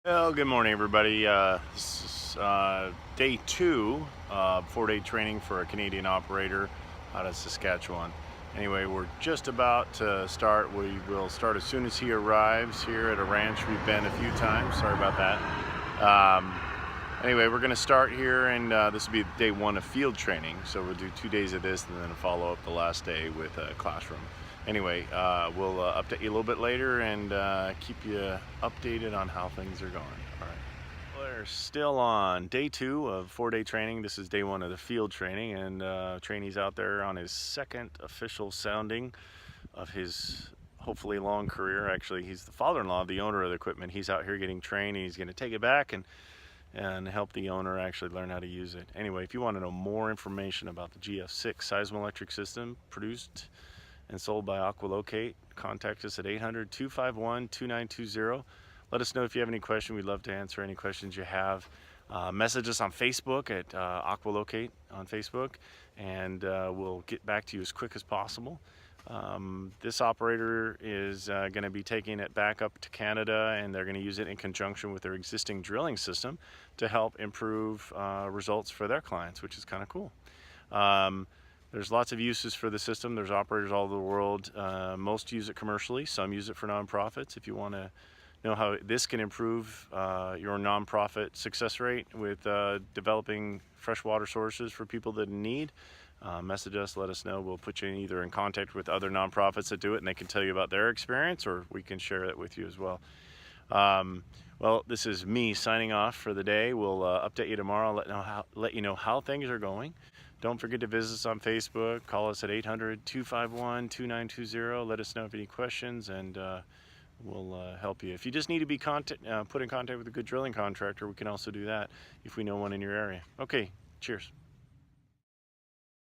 Well, good morning, everybody. This is day 2 of 4-day training for a Canadian operator out of Saskatchewan. Anyway, we're just about to start. We will start as soon as he arrives here at a ranch we've been a few times. Sorry about that. Anyway, we're going to start here, and this will be day 1 of field training. So we'll do 2 days of this and then follow up the last day with a classroom. Anyway, we'll update you a little bit later and keep you updated on how things are going. All right. We're still on day 2 of 4-day training. This is day 1 of the field training, and trainee's out there on his second official sounding of his hopefully long career. Actually, he's the father-in-law of the owner of the equipment. He's out here getting trained, and he's going to take it back and help the owner actually learn how to use it. Anyway, if you want to know more information about the GF6 seismoelectric system produced and sold by AquaLocate, contact us at 800-251-2920. Let us know if you have any question. We'd love to answer any questions you have. Message us on Facebook at AquaLocate on Facebook, and we'll get back to you as quick as possible. This operator is going to be taking it back up to Canada, and they're going to use it in conjunction with their existing drilling system to help improve results for their clients, which is kind of cool. There's lots of uses for the system. There's operators all over the world. Most use it commercially. Some use it for nonprofits. If you want to know how this can improve your nonprofit success rate with developing fresh water sources for people that need, message us, let us know. We'll put you either in contact with other nonprofits that do it, and they can tell you about their experience, or we can share it with you as well. Well, this is me signing off for the day. We'll update you tomorrow, let you know how things are going. Don't forget to visit us on Facebook. Call us at 800-251-2920. Let us know if any questions, and we'll help you. If you just need to be put in contact with a good drilling contractor, we can also do that if we know one in your area. Okay, cheers.